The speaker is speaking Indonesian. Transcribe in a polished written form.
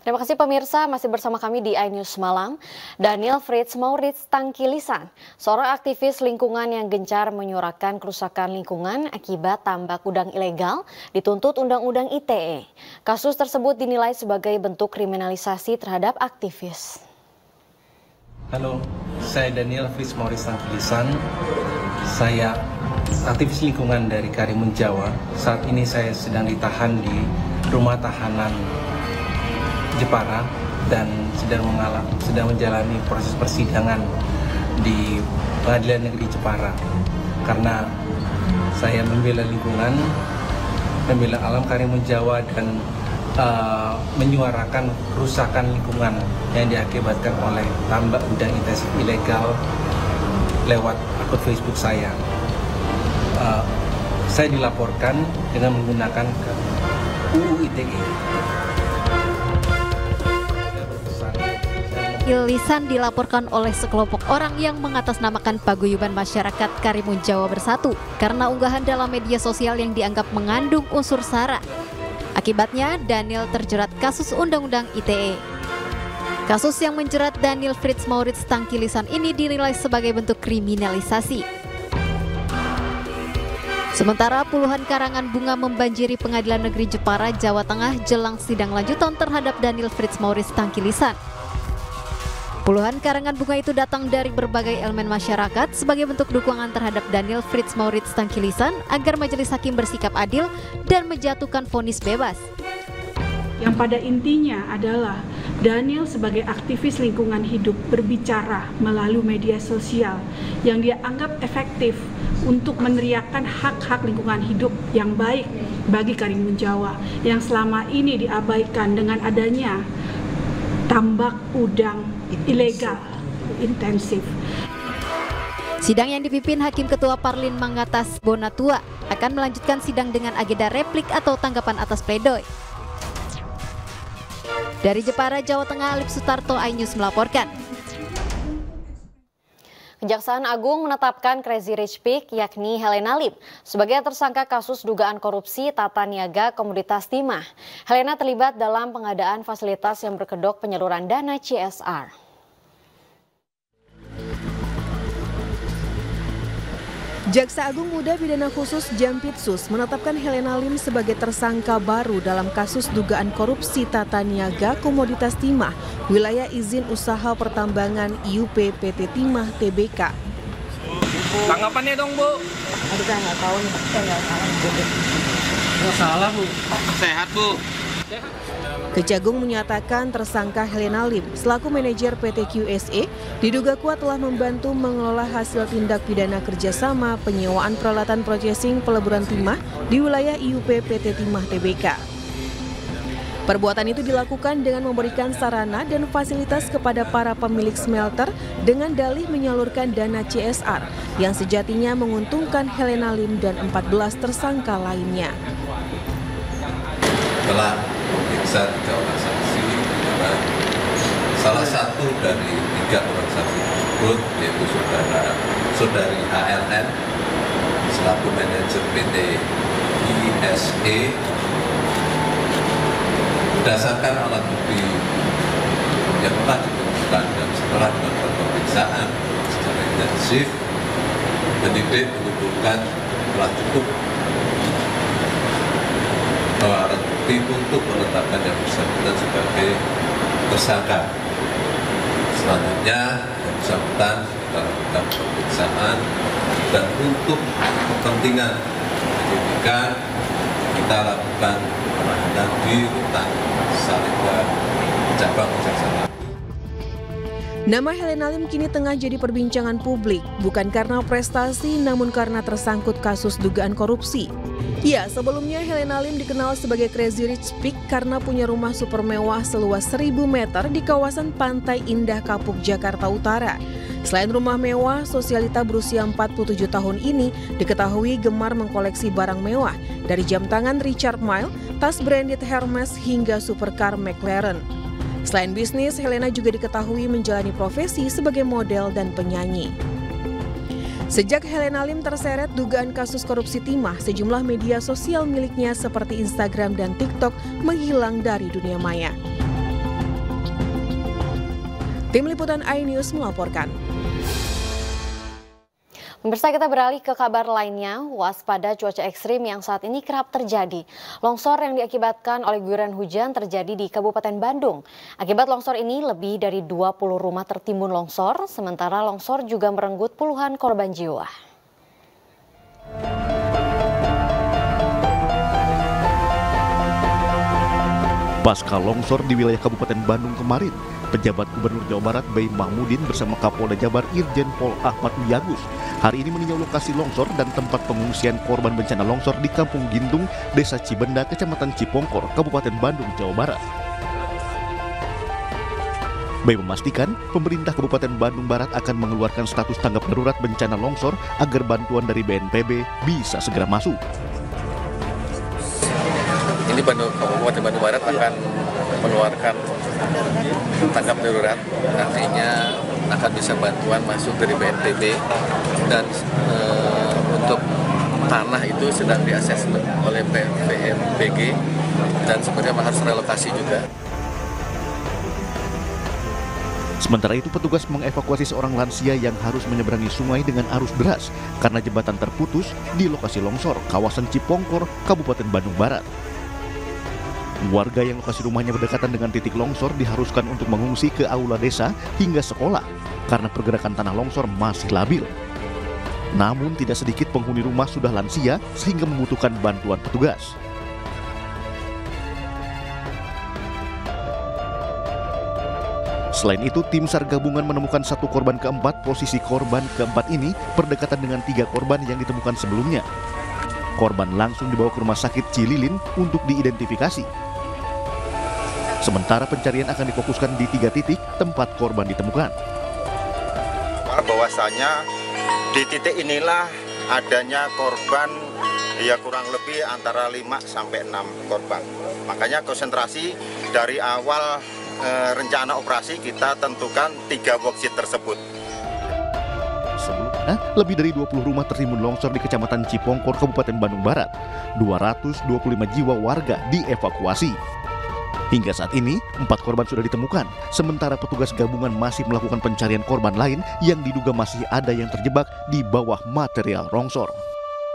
Terima kasih pemirsa, masih bersama kami di iNews Malam. Daniel Fritz Maurits Tangkilisan, seorang aktivis lingkungan yang gencar menyuarakan kerusakan lingkungan akibat tambak udang ilegal, dituntut Undang-Undang ITE. Kasus tersebut dinilai sebagai bentuk kriminalisasi terhadap aktivis. Halo, saya Daniel Fritz Maurits Tangkilisan. Saya aktivis lingkungan dari Karimun Jawa. Saat ini saya sedang ditahan di rumah tahanan Jepara dan sedang menjalani proses persidangan di Pengadilan Negeri Jepara karena saya membela lingkungan, membela alam Karimun Jawa dan menyuarakan kerusakan lingkungan yang diakibatkan oleh tambak udang intensif ilegal lewat akun Facebook saya. Saya dilaporkan dengan menggunakan UU ITE. Lisan dilaporkan oleh sekelompok orang yang mengatasnamakan Paguyuban Masyarakat Karimun Jawa Bersatu karena unggahan dalam media sosial yang dianggap mengandung unsur sara. Akibatnya, Daniel terjerat kasus Undang-Undang ITE. Kasus yang menjerat Daniel Fritz Maurits Tangkilisan ini dinilai sebagai bentuk kriminalisasi. Sementara puluhan karangan bunga membanjiri Pengadilan Negeri Jepara, Jawa Tengah jelang sidang lanjutan terhadap Daniel Fritz Maurits Tangkilisan. Puluhan karangan bunga itu datang dari berbagai elemen masyarakat sebagai bentuk dukungan terhadap Daniel Fritz Maurits Tangkilisan agar majelis hakim bersikap adil dan menjatuhkan vonis bebas. Yang pada intinya adalah Daniel sebagai aktivis lingkungan hidup berbicara melalui media sosial yang dia anggap efektif untuk meneriakkan hak-hak lingkungan hidup yang baik bagi Karimun Jawa yang selama ini diabaikan dengan adanya tambak udang ilegal intensif. Sidang yang dipimpin Hakim Ketua Parlin Mangatas Bonatua akan melanjutkan sidang dengan agenda replik atau tanggapan atas pledoi. Dari Jepara, Jawa Tengah, Alip Sutarto, iNews melaporkan. Kejaksaan Agung menetapkan Crazy Rich Pig yakni Helena Lim sebagai tersangka kasus dugaan korupsi tata niaga komoditas timah. Helena terlibat dalam pengadaan fasilitas yang berkedok penyaluran dana CSR. Jaksa Agung Muda Pidana Khusus Jampitsus menetapkan Helena Lim sebagai tersangka baru dalam kasus dugaan korupsi tata niaga komoditas timah wilayah izin usaha pertambangan IUP PT Timah Tbk. Tanggapannya dong, Bu. Aduh, saya nggak tahu nih, saya nggak salah. Nggak salah, Bu. Sehat, Bu. Kejagung menyatakan tersangka Helena Lim selaku manajer PT QSE diduga kuat telah membantu mengelola hasil tindak pidana kerjasama penyewaan peralatan processing peleburan timah di wilayah IUP PT Timah Tbk. Perbuatan itu dilakukan dengan memberikan sarana dan fasilitas kepada para pemilik smelter dengan dalih menyalurkan dana CSR yang sejatinya menguntungkan Helena Lim dan 14 tersangka lainnya. Telah memeriksa 3 orang saksi, salah satu dari 3 orang saksi tersebut yaitu saudari ALN selaku manajer PT ISE. Berdasarkan alat bukti yang telah ditemukan dan setelah dilakukan pemeriksaan secara intensif, penyidik menyimpulkan telah cukup alat bukti untuk menetapkan yang bersangkutan sebagai tersangka. Selanjutnya, yang bersangkutan kita lakukan pemeriksaan dan untuk kepentingan penyidikan kita lakukan penahanan di rutan Salemba, cabang Kejaksaan. Nama Helena Lim kini tengah jadi perbincangan publik, bukan karena prestasi namun karena tersangkut kasus dugaan korupsi. Ya, sebelumnya Helena Lim dikenal sebagai Crazy Rich Pig karena punya rumah super mewah seluas 1000 meter di kawasan Pantai Indah Kapuk, Jakarta Utara. Selain rumah mewah, sosialita berusia 47 tahun ini diketahui gemar mengkoleksi barang mewah dari jam tangan Richard Mille, tas branded Hermes hingga supercar McLaren. Selain bisnis, Helena juga diketahui menjalani profesi sebagai model dan penyanyi. Sejak Helena Lim terseret dugaan kasus korupsi timah, sejumlah media sosial miliknya seperti Instagram dan TikTok menghilang dari dunia maya. Tim Liputan iNews melaporkan. Pemirsa, kita beralih ke kabar lainnya, waspada cuaca ekstrim yang saat ini kerap terjadi. Longsor yang diakibatkan oleh guyuran hujan terjadi di Kabupaten Bandung. Akibat longsor ini lebih dari 20 rumah tertimbun longsor, sementara longsor juga merenggut puluhan korban jiwa. Pasca longsor di wilayah Kabupaten Bandung kemarin, pejabat Gubernur Jawa Barat Bay Mahmudin bersama Kapolda Jabar Irjen Pol Ahmad Wiyagus hari ini meninjau lokasi longsor dan tempat pengungsian korban bencana longsor di Kampung Gintung, Desa Cibenda, Kecamatan Cipongkor, Kabupaten Bandung, Jawa Barat. Bay memastikan pemerintah Kabupaten Bandung Barat akan mengeluarkan status tanggap darurat bencana longsor agar bantuan dari BNPB bisa segera masuk. Ini Kabupaten Bandung Barat akan mengeluarkan tanggap darurat, artinya akan bisa bantuan masuk dari BNPB dan untuk tanah itu sedang diasesmen oleh BMPG dan sebenarnya harus relokasi juga. Sementara itu petugas mengevakuasi seorang lansia yang harus menyeberangi sungai dengan arus deras karena jembatan terputus di lokasi longsor kawasan Cipongkor, Kabupaten Bandung Barat. Warga yang lokasi rumahnya berdekatan dengan titik longsor diharuskan untuk mengungsi ke aula desa hingga sekolah karena pergerakan tanah longsor masih labil. Namun tidak sedikit penghuni rumah sudah lansia sehingga membutuhkan bantuan petugas. Selain itu, tim SAR gabungan menemukan satu korban keempat. Posisi korban keempat ini berdekatan dengan 3 korban yang ditemukan sebelumnya. Korban langsung dibawa ke rumah sakit Cililin untuk diidentifikasi. Sementara pencarian akan difokuskan di 3 titik tempat korban ditemukan. Bahwasanya di titik inilah adanya korban ya kurang lebih antara 5 sampai 6 korban. Makanya konsentrasi dari awal rencana operasi kita tentukan 3 worksheet tersebut. Sebelumnya, lebih dari 20 rumah tertimbun longsor di Kecamatan Cipongkor, Kabupaten Bandung Barat. 225 jiwa warga dievakuasi. Hingga saat ini, 4 korban sudah ditemukan, sementara petugas gabungan masih melakukan pencarian korban lain yang diduga masih ada yang terjebak di bawah material longsor.